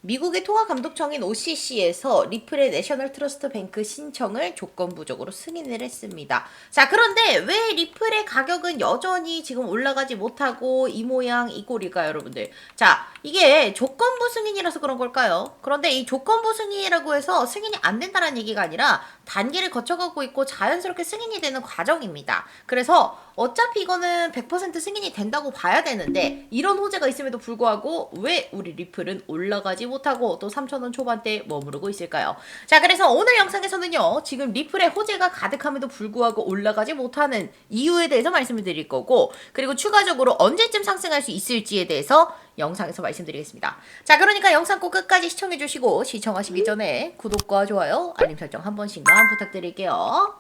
미국의 통화감독청인 OCC에서 리플의 내셔널 트러스트 뱅크 신청을 조건부적으로 승인을 했습니다. 자, 그런데 왜 리플의 가격은 여전히 지금 올라가지 못하고 이 모양 이 꼴일까요, 여러분들? 자, 이게 조건부 승인이라서 그런 걸까요? 그런데 이 조건부 승인이라고 해서 승인이 안 된다는 얘기가 아니라 단계를 거쳐가고 있고 자연스럽게 승인이 되는 과정입니다. 그래서 어차피 이거는 100% 승인이 된다고 봐야 되는데 이런 호재가 있음에도 불구하고 왜 우리 리플은 올라가지 못하고 또 3,000원 초반대에 머무르고 있을까요? 자, 그래서 오늘 영상에서는요, 지금 리플의 호재가 가득함에도 불구하고 올라가지 못하는 이유에 대해서 말씀을 드릴 거고, 그리고 추가적으로 언제쯤 상승할 수 있을지에 대해서 영상에서 말씀드리겠습니다. 자, 그러니까 영상 꼭 끝까지 시청해주시고 시청하시기 전에 구독과 좋아요, 알림 설정 한 번씩만 부탁드릴게요.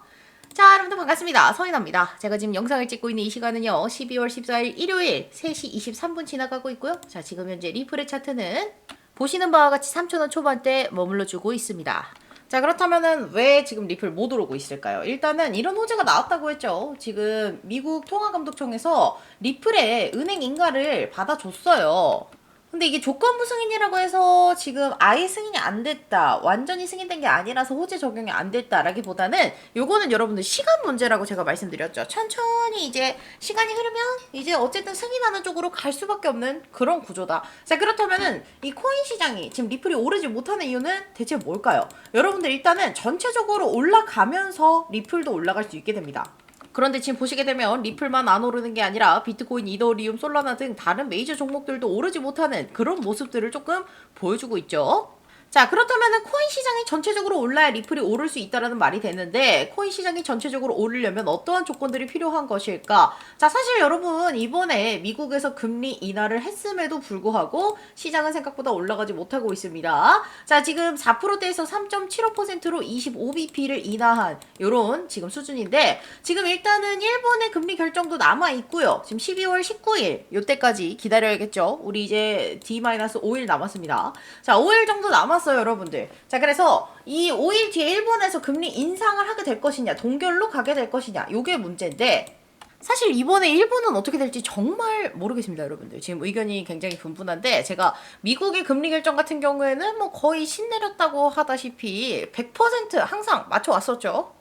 자, 여러분들 반갑습니다. 서인아입니다. 제가 지금 영상을 찍고 있는 이 시간은요, 12월 14일 일요일 3시 23분 지나가고 있고요. 자, 지금 현재 리플의 차트는 보시는 바와 같이 3,000원 초반대에 머물러주고 있습니다. 자, 그렇다면은 왜 지금 리플 못 오르고 있을까요? 일단은 이런 호재가 나왔다고 했죠. 지금 미국 통화감독청에서 리플의 은행 인가를 받아줬어요. 근데 이게 조건부 승인이라고 해서 지금 아예 승인이 안 됐다, 완전히 승인된 게 아니라서 호재 적용이 안 됐다라기보다는 요거는 여러분들 시간 문제라고 제가 말씀드렸죠. 천천히 이제 시간이 흐르면 이제 어쨌든 승인하는 쪽으로 갈 수밖에 없는 그런 구조다. 자, 그렇다면은 이 코인 시장이 지금 리플이 오르지 못하는 이유는 대체 뭘까요? 여러분들 일단은 전체적으로 올라가면서 리플도 올라갈 수 있게 됩니다. 그런데 지금 보시게 되면 리플만 안 오르는 게 아니라 비트코인, 이더리움, 솔라나 등 다른 메이저 종목들도 오르지 못하는 그런 모습들을 조금 보여주고 있죠. 자, 그렇다면은 코인 시장이 전체적으로 올라야 리플이 오를 수 있다라는 말이 되는데, 코인 시장이 전체적으로 오르려면 어떠한 조건들이 필요한 것일까? 자, 사실 여러분 이번에 미국에서 금리 인하를 했음에도 불구하고 시장은 생각보다 올라가지 못하고 있습니다. 자, 지금 4%대에서 3.75%로 25bp를 인하한 요런 지금 수준인데, 지금 일단은 일본의 금리 결정도 남아 있고요. 지금 12월 19일 요때까지 기다려야겠죠. 우리 이제 D-5일 남았습니다. 자, 5일 정도 남았어요, 여러분들. 자, 그래서 이 5일 뒤에 일본에서 금리 인상을 하게 될 것이냐, 동결로 가게 될 것이냐, 요게 문제인데, 사실 이번에 일본은 어떻게 될지 정말 모르겠습니다, 여러분들. 지금 의견이 굉장히 분분한데, 제가 미국의 금리 결정 같은 경우에는 뭐 거의 신내렸다고 하다시피 100% 항상 맞춰왔었죠.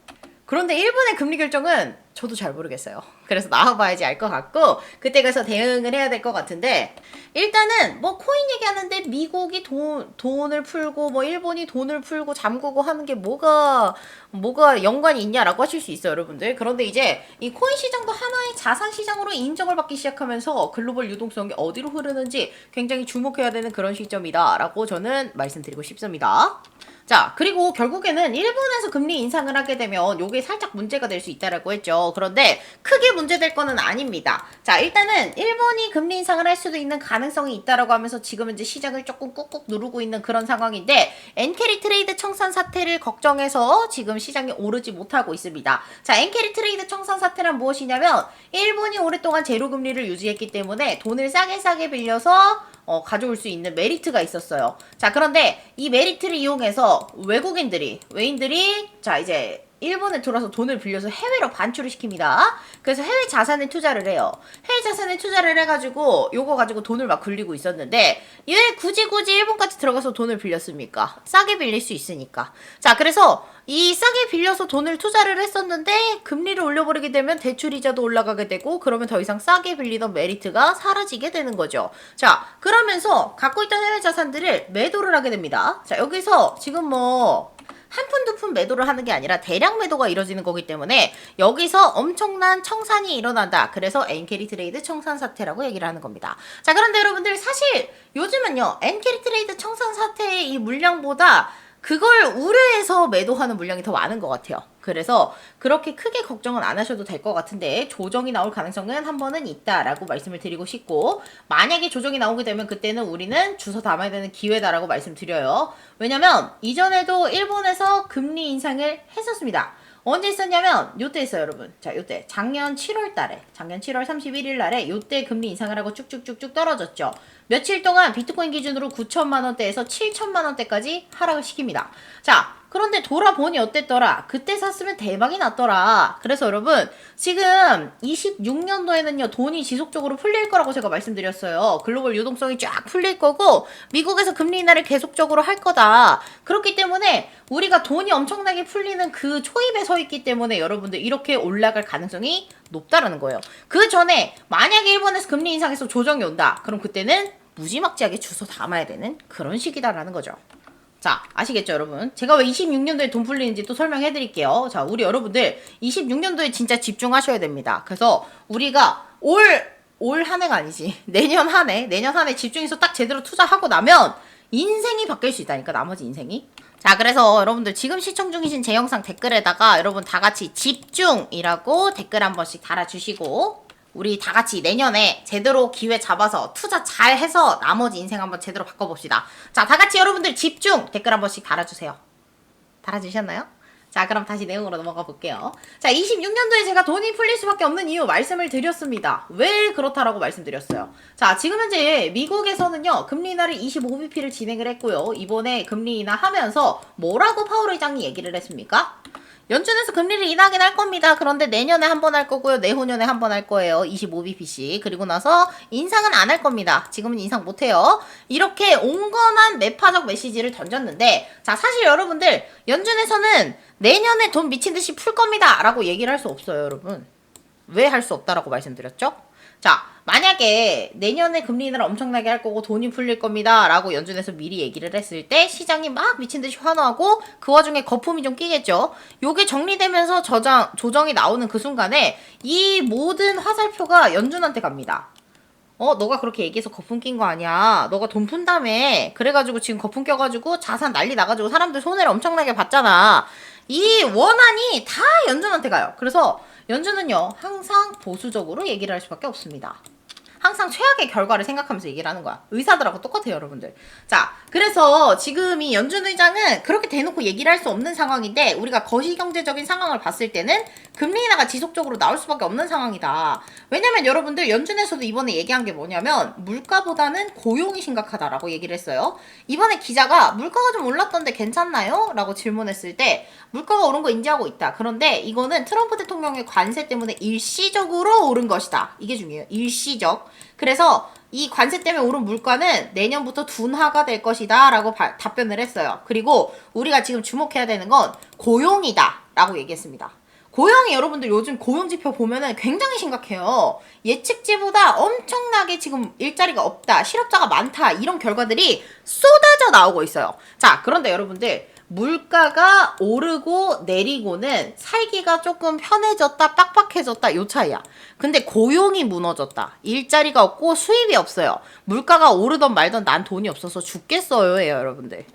그런데 일본의 금리 결정은 저도 잘 모르겠어요. 그래서 나와봐야지 알 것 같고, 그때 가서 대응을 해야 될 것 같은데, 일단은 뭐 코인 얘기하는데 미국이 돈을 풀고 뭐 일본이 돈을 풀고 잠그고 하는 게 뭐가 연관이 있냐라고 하실 수 있어요, 여러분들. 그런데 이제 이 코인 시장도 하나의 자산 시장으로 인정을 받기 시작하면서 글로벌 유동성이 어디로 흐르는지 굉장히 주목해야 되는 그런 시점이다라고 저는 말씀드리고 싶습니다. 자, 그리고 결국에는 일본에서 금리 인상을 하게 되면 요게 살짝 문제가 될 수 있다라고 했죠. 그런데 크게 문제될 거는 아닙니다. 자, 일단은 일본이 금리 인상을 할 수도 있는 가능성이 있다라고 하면서 지금 이제 시장을 조금 꾹꾹 누르고 있는 그런 상황인데, 엔캐리 트레이드 청산 사태를 걱정해서 지금 시장이 오르지 못하고 있습니다. 자, 엔캐리 트레이드 청산 사태란 무엇이냐면, 일본이 오랫동안 제로 금리를 유지했기 때문에 돈을 싸게 빌려서 가져올 수 있는 메리트가 있었어요. 자, 그런데 이 메리트를 이용해서 외인들이 자, 이제 일본에 들어와서 돈을 빌려서 해외로 반출을 시킵니다. 그래서 해외 자산에 투자를 해요. 해외 자산에 투자를 해가지고 요거 가지고 돈을 막 굴리고 있었는데, 왜 굳이 일본까지 들어가서 돈을 빌렸습니까? 싸게 빌릴 수 있으니까. 자, 그래서 이 싸게 빌려서 돈을 투자를 했었는데 금리를 올려버리게 되면 대출이자도 올라가게 되고, 그러면 더 이상 싸게 빌리던 메리트가 사라지게 되는 거죠. 자, 그러면서 갖고 있던 해외 자산들을 매도를 하게 됩니다. 자, 여기서 지금 뭐 한 푼 두 푼 매도를 하는 게 아니라 대량 매도가 이루어지는 거기 때문에 여기서 엄청난 청산이 일어난다. 그래서 엔캐리 트레이드 청산 사태라고 얘기를 하는 겁니다. 자, 그런데 여러분들 사실 요즘은요, 엔캐리 트레이드 청산 사태의 이 물량보다 그걸 우려해서 매도하는 물량이 더 많은 것 같아요. 그래서 그렇게 크게 걱정은 안 하셔도 될 것 같은데, 조정이 나올 가능성은 한 번은 있다라고 말씀을 드리고 싶고, 만약에 조정이 나오게 되면 그때는 우리는 주워 담아야 되는 기회다라고 말씀드려요. 왜냐면 이전에도 일본에서 금리 인상을 했었습니다. 언제 있었냐면 요때 있어요, 여러분. 자, 요때 작년 7월 31일 날에 요때 금리 인상을 하고 쭉쭉쭉쭉 떨어졌죠. 며칠 동안 비트코인 기준으로 9천만 원대에서 7천만 원대까지 하락을 시킵니다. 자, 그런데 돌아보니 어땠더라? 그때 샀으면 대박이 났더라. 그래서 여러분, 지금 26년도에는요, 돈이 지속적으로 풀릴 거라고 제가 말씀드렸어요. 글로벌 유동성이 쫙 풀릴 거고, 미국에서 금리 인하를 계속적으로 할 거다. 그렇기 때문에 우리가 돈이 엄청나게 풀리는 그 초입에 서 있기 때문에 여러분들 이렇게 올라갈 가능성이 높다라는 거예요. 그 전에 만약에 일본에서 금리 인상해서 조정이 온다. 그럼 그때는 무지막지하게 주워 담아야 되는 그런 시기다라는 거죠. 자, 아시겠죠, 여러분? 제가 왜 26년도에 돈 풀리는지 또 설명해 드릴게요. 자, 우리 여러분들 26년도에 진짜 집중하셔야 됩니다. 그래서 우리가 올 한 해가 아니지. 내년 한 해 집중해서 딱 제대로 투자하고 나면 인생이 바뀔 수 있다니까, 나머지 인생이. 자, 그래서 여러분들 지금 시청 중이신 제 영상 댓글에다가 여러분 다 같이 집중이라고 댓글 한 번씩 달아주시고, 우리 다 같이 내년에 제대로 기회 잡아서 투자 잘 해서 나머지 인생 한번 제대로 바꿔봅시다. 자, 다 같이 여러분들 집중! 댓글 한 번씩 달아주세요. 달아주셨나요? 자, 그럼 다시 내용으로 넘어가 볼게요. 자, 26년도에 제가 돈이 풀릴 수밖에 없는 이유 말씀을 드렸습니다. 왜 그렇다라고 말씀드렸어요. 자, 지금 현재 미국에서는요, 금리 인하를 25bp를 진행을 했고요. 이번에 금리 인하하면서 뭐라고 파월 의장이 얘기를 했습니까? 연준에서 금리를 인하긴 할 겁니다. 그런데 내년에 한 번 할 거고요. 내후년에 한 번 할 거예요. 25bp씩. 그리고 나서 인상은 안 할 겁니다. 지금은 인상 못 해요. 이렇게 온건한 매파적 메시지를 던졌는데, 자, 사실 여러분들 연준에서는 내년에 돈 미친 듯이 풀 겁니다. 라고 얘기를 할 수 없어요, 여러분. 왜 할 수 없다라고 말씀드렸죠? 자, 만약에 내년에 금리 인하를 엄청나게 할 거고 돈이 풀릴 겁니다 라고 연준에서 미리 얘기를 했을 때 시장이 막 미친듯이 환호하고 그 와중에 거품이 좀 끼겠죠. 요게 정리되면서 조정이 나오는 그 순간에 이 모든 화살표가 연준한테 갑니다. 너가 그렇게 얘기해서 거품 낀 거 아니야. 너가 돈 푼다며. 그래가지고 지금 거품 껴가지고 자산 난리 나가지고 사람들 손해를 엄청나게 봤잖아. 이 원한이 다 연준한테 가요. 그래서 연준은요, 항상 보수적으로 얘기를 할 수밖에 없습니다. 항상 최악의 결과를 생각하면서 얘기를 하는 거야. 의사들하고 똑같아요, 여러분들. 자, 그래서 지금 이 연준 의장은 그렇게 대놓고 얘기를 할 수 없는 상황인데, 우리가 거시경제적인 상황을 봤을 때는 금리 인하가 지속적으로 나올 수밖에 없는 상황이다. 왜냐면 여러분들 연준에서도 이번에 얘기한 게 뭐냐면 물가보다는 고용이 심각하다라고 얘기를 했어요. 이번에 기자가 물가가 좀 올랐던데 괜찮나요? 라고 질문했을 때 물가가 오른 거 인지하고 있다. 그런데 이거는 트럼프 대통령의 관세 때문에 일시적으로 오른 것이다. 이게 중요해요. 일시적. 그래서 이 관세 때문에 오른 물가는 내년부터 둔화가 될 것이다 라고 답변을 했어요. 그리고 우리가 지금 주목해야 되는 건 고용이다 라고 얘기했습니다. 고용이 여러분들 요즘 고용지표 보면은 굉장히 심각해요. 예측치보다 엄청나게 지금 일자리가 없다, 실업자가 많다, 이런 결과들이 쏟아져 나오고 있어요. 자, 그런데 여러분들 물가가 오르고 내리고는 살기가 조금 편해졌다, 빡빡해졌다, 요 차이야. 근데 고용이 무너졌다, 일자리가 없고 수입이 없어요. 물가가 오르던 말던 난 돈이 없어서 죽겠어요, 여러분들.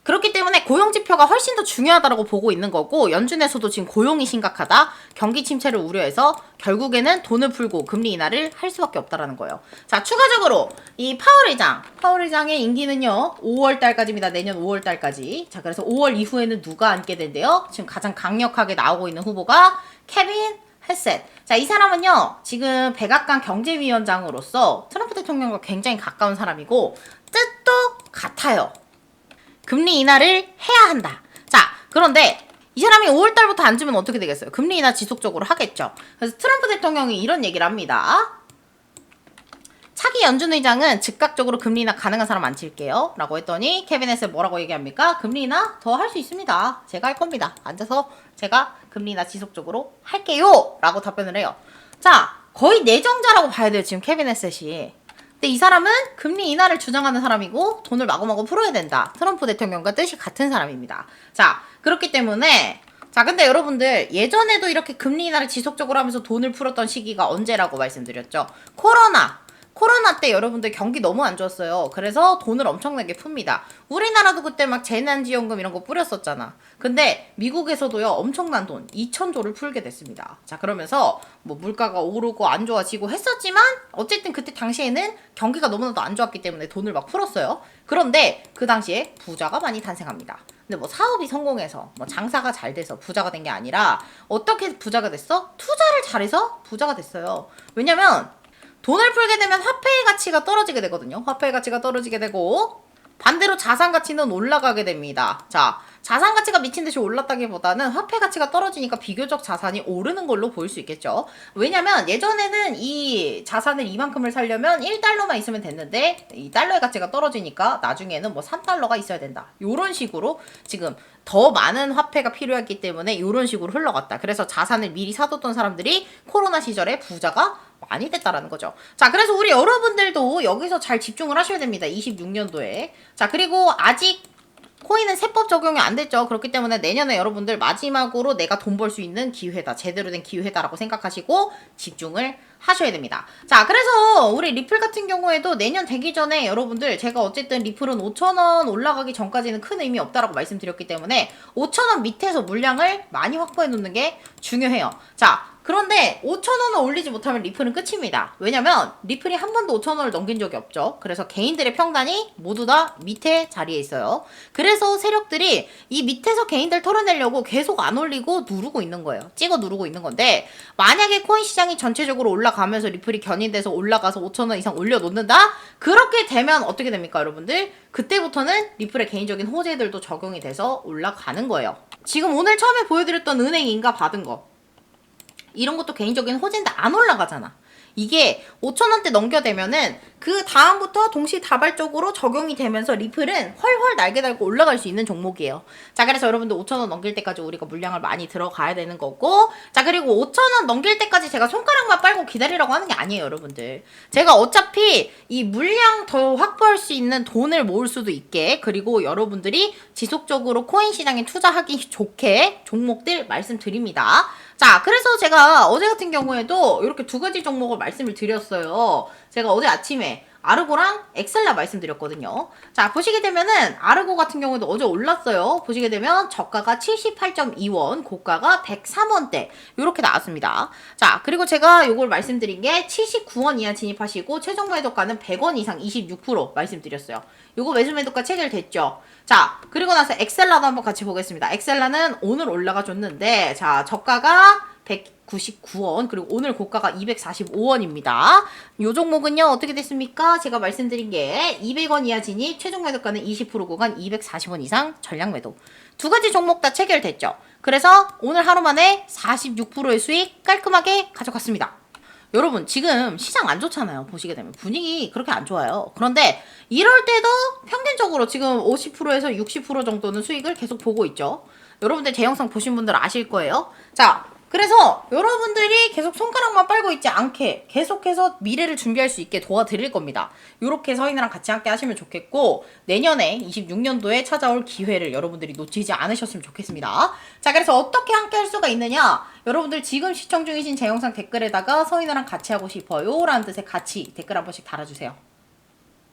그렇기 때문에 고용지표가 훨씬 더 중요하다고 보고 있는 거고, 연준에서도 지금 고용이 심각하다, 경기 침체를 우려해서 결국에는 돈을 풀고 금리 인하를 할 수밖에 없다라는 거예요. 자, 추가적으로 이 파월 의장의 임기는요 5월달까지입니다. 내년 5월달까지. 자, 그래서 5월 이후에는 누가 앉게 된대요? 지금 가장 강력하게 나오고 있는 후보가 케빈 헤셋. 자, 이 사람은요 지금 백악관 경제위원장으로서 트럼프 대통령과 굉장히 가까운 사람이고 뜻도 같아요. 금리 인하를 해야 한다. 자, 그런데 이 사람이 5월달부터 앉으면 어떻게 되겠어요? 금리 인하 지속적으로 하겠죠. 그래서 트럼프 대통령이 이런 얘기를 합니다. 차기 연준 의장은 즉각적으로 금리 인하 가능한 사람 안 칠게요 라고 했더니 케빈 헤셋 뭐라고 얘기합니까? 금리 인하 더 할 수 있습니다. 제가 할 겁니다. 앉아서 제가 금리 인하 지속적으로 할게요 라고 답변을 해요. 자, 거의 내정자라고 봐야 돼요, 지금 케빈 헤셋이. 근데 이 사람은 금리 인하를 주장하는 사람이고 돈을 마구마구 풀어야 된다. 트럼프 대통령과 뜻이 같은 사람입니다. 자, 그렇기 때문에 자, 근데 여러분들 예전에도 이렇게 금리 인하를 지속적으로 하면서 돈을 풀었던 시기가 언제라고 말씀드렸죠? 코로나 때 여러분들 경기 너무 안 좋았어요. 그래서 돈을 엄청나게 풉니다. 우리나라도 그때 막 재난지원금 이런 거 뿌렸었잖아. 근데 미국에서도요 엄청난 돈 2,000조를 풀게 됐습니다. 자, 그러면서 뭐 물가가 오르고 안 좋아지고 했었지만 어쨌든 그때 당시에는 경기가 너무나도 안 좋았기 때문에 돈을 막 풀었어요. 그런데 그 당시에 부자가 많이 탄생합니다. 근데 뭐 사업이 성공해서 뭐 장사가 잘 돼서 부자가 된 게 아니라 어떻게 부자가 됐어? 투자를 잘해서 부자가 됐어요. 왜냐면 돈을 풀게 되면 화폐의 가치가 떨어지게 되거든요. 화폐의 가치가 떨어지게 되고 반대로 자산 가치는 올라가게 됩니다. 자, 자산 가치가 미친 듯이 올랐다기보다는 화폐 가치가 떨어지니까 비교적 자산이 오르는 걸로 보일 수 있겠죠. 왜냐면 예전에는 이 자산을 이만큼을 살려면 1달러만 있으면 됐는데 이 달러의 가치가 떨어지니까 나중에는 뭐 3달러가 있어야 된다. 요런 식으로 지금 더 많은 화폐가 필요했기 때문에 이런 식으로 흘러갔다. 그래서 자산을 미리 사뒀던 사람들이 코로나 시절에 부자가 많이 됐다라는 거죠. 자, 그래서 우리 여러분들도 여기서 잘 집중을 하셔야 됩니다. 26년도에. 자, 그리고 아직 코인은 세법 적용이 안 됐죠. 그렇기 때문에 내년에 여러분들 마지막으로 내가 돈 벌 수 있는 기회다. 제대로 된 기회다라고 생각하시고 집중을 하셔야 됩니다. 자, 그래서 우리 리플 같은 경우에도 내년 되기 전에 여러분들 제가 어쨌든 리플은 5,000원 올라가기 전까지는 큰 의미 없다라고 말씀드렸기 때문에 5,000원 밑에서 물량을 많이 확보해 놓는 게 중요해요. 자, 그런데 5,000원을 올리지 못하면 리플은 끝입니다. 왜냐면 리플이 한 번도 5,000원을 넘긴 적이 없죠. 그래서 개인들의 평단이 모두 다 밑에 자리에 있어요. 그래서 세력들이 이 밑에서 개인들 털어내려고 계속 안 올리고 누르고 있는 거예요. 찍어 누르고 있는 건데 만약에 코인 시장이 전체적으로 올라가면서 리플이 견인돼서 올라가서 5,000원 이상 올려놓는다? 그렇게 되면 어떻게 됩니까, 여러분들? 그때부터는 리플의 개인적인 호재들도 적용이 돼서 올라가는 거예요. 지금 오늘 처음에 보여드렸던 은행인가 받은 거 이런 것도 개인적인 호재인데 안 올라가잖아. 이게 5,000원대 넘겨대면은 그 다음부터 동시다발적으로 적용이 되면서 리플은 훨훨 날개 달고 올라갈 수 있는 종목이에요. 자, 그래서 여러분들 5,000원 넘길 때까지 우리가 물량을 많이 들어가야 되는 거고, 자, 그리고 5,000원 넘길 때까지 제가 손가락만 빨고 기다리라고 하는 게 아니에요, 여러분들. 제가 어차피 이 물량 더 확보할 수 있는 돈을 모을 수도 있게, 그리고 여러분들이 지속적으로 코인 시장에 투자하기 좋게 종목들 말씀드립니다. 자, 그래서 제가 어제 같은 경우에도 이렇게 두 가지 종목을 말씀을 드렸어요. 제가 어제 아침에 아르고랑 엑셀라 말씀드렸거든요. 자, 보시게 되면은 아르고 같은 경우도 어제 올랐어요. 보시게 되면 저가가 78.2원, 고가가 103원대 이렇게 나왔습니다. 자, 그리고 제가 요걸 말씀드린 게 79원 이하 진입하시고 최종 매도가는 100원 이상 26% 말씀드렸어요. 요거 매수 매도가 체결됐죠. 자, 그리고 나서 엑셀라도 한번 같이 보겠습니다. 엑셀라는 오늘 올라가 줬는데 자, 저가가 199원 그리고 오늘 고가가 245원입니다. 요 종목은요 어떻게 됐습니까? 제가 말씀드린 게 200원 이하 진입, 최종 매도가는 20% 구간 240원 이상 전량 매도. 두 가지 종목 다 체결됐죠. 그래서 오늘 하루 만에 46%의 수익 깔끔하게 가져갔습니다. 여러분 지금 시장 안 좋잖아요. 보시게 되면 분위기 그렇게 안 좋아요. 그런데 이럴 때도 평균적으로 지금 50%에서 60% 정도는 수익을 계속 보고 있죠. 여러분들 제 영상 보신 분들 아실 거예요. 자, 그래서 여러분들이 계속 손가락만 빨고 있지 않게 계속해서 미래를 준비할 수 있게 도와드릴 겁니다. 이렇게 서인이랑 같이 함께 하시면 좋겠고 내년에 26년도에 찾아올 기회를 여러분들이 놓치지 않으셨으면 좋겠습니다. 자, 그래서 어떻게 함께 할 수가 있느냐? 여러분들 지금 시청 중이신 제 영상 댓글에다가 서인이랑 같이 하고 싶어요 라는 뜻의 같이 댓글 한 번씩 달아주세요.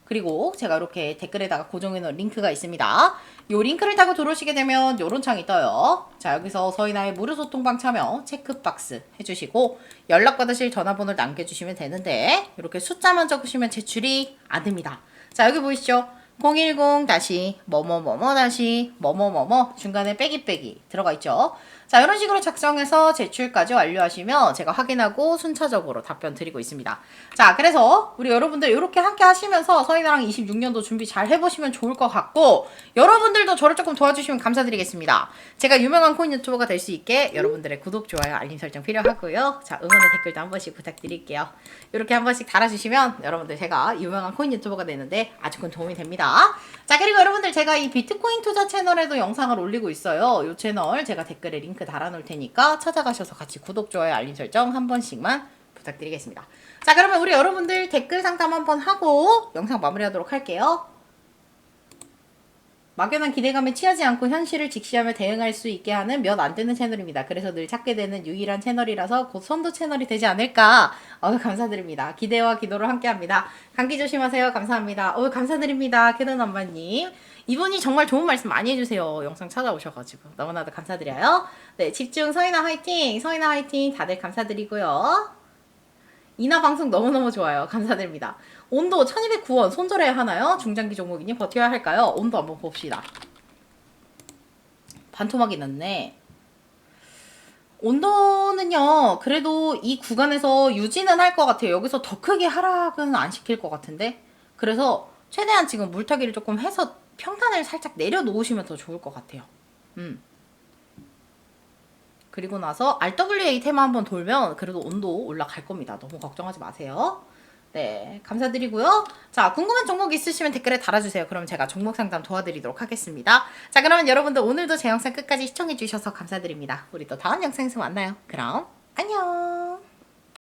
그리고 제가 이렇게 댓글에다가 고정해놓은 링크가 있습니다. 이 링크를 타고 들어오시게 되면 이런 창이 떠요. 자, 여기서 서인아의 무료 소통방 참여 체크박스 해주시고 연락받으실 전화번호를 남겨주시면 되는데 이렇게 숫자만 적으시면 제출이 안 됩니다. 자, 여기 보이시죠? 010-뭐뭐뭐뭐-뭐뭐뭐뭐 중간에 빼기 들어가 있죠. 자, 이런 식으로 작성해서 제출까지 완료하시면 제가 확인하고 순차적으로 답변 드리고 있습니다. 자, 그래서 우리 여러분들 이렇게 함께 하시면서 서인아랑 26년도 준비 잘 해보시면 좋을 것 같고 여러분들도 저를 조금 도와주시면 감사드리겠습니다. 제가 유명한 코인 유튜버가 될 수 있게 여러분들의 구독, 좋아요, 알림 설정 필요하고요. 자, 응원의 댓글도 한 번씩 부탁드릴게요. 이렇게 한 번씩 달아주시면 여러분들 제가 유명한 코인 유튜버가 되는데 아주 큰 도움이 됩니다. 자, 그리고 여러분들 제가 이 비트코인 투자 채널에도 영상을 올리고 있어요. 이 채널 제가 댓글에 링크 달아놓을 테니까 찾아가셔서 같이 구독, 좋아요, 알림 설정 한 번씩만 부탁드리겠습니다. 자, 그러면 우리 여러분들 댓글 상담 한번 하고 영상 마무리하도록 할게요. 막연한 기대감에 취하지 않고 현실을 직시하며 대응할 수 있게 하는 몇 안 되는 채널입니다. 그래서 늘 찾게 되는 유일한 채널이라서 곧 선도 채널이 되지 않을까. 감사드립니다. 기대와 기도를 함께합니다. 감기 조심하세요. 감사합니다. 감사드립니다. 캐논 엄마님. 이분이 정말 좋은 말씀 많이 해주세요. 영상 찾아오셔가지고 너무나도 감사드려요. 네, 집중 서인아 화이팅! 서인아 화이팅! 다들 감사드리고요. 이나 방송 너무너무 좋아요. 감사드립니다. 온도 1209원 손절해야 하나요? 중장기 종목이니 버텨야 할까요? 온도 한번 봅시다. 반토막이 났네. 온도는요 그래도 이 구간에서 유지는 할 것 같아요. 여기서 더 크게 하락은 안 시킬 것 같은데 그래서 최대한 지금 물타기를 조금 해서 평단을 살짝 내려놓으시면 더 좋을 것 같아요. 그리고 나서 RWA 테마 한번 돌면 그래도 온도 올라갈 겁니다. 너무 걱정하지 마세요. 네, 감사드리고요. 자, 궁금한 종목 있으시면 댓글에 달아주세요. 그럼 제가 종목 상담 도와드리도록 하겠습니다. 자, 그러면 여러분들 오늘도 제 영상 끝까지 시청해주셔서 감사드립니다. 우리 또 다음 영상에서 만나요. 그럼 안녕.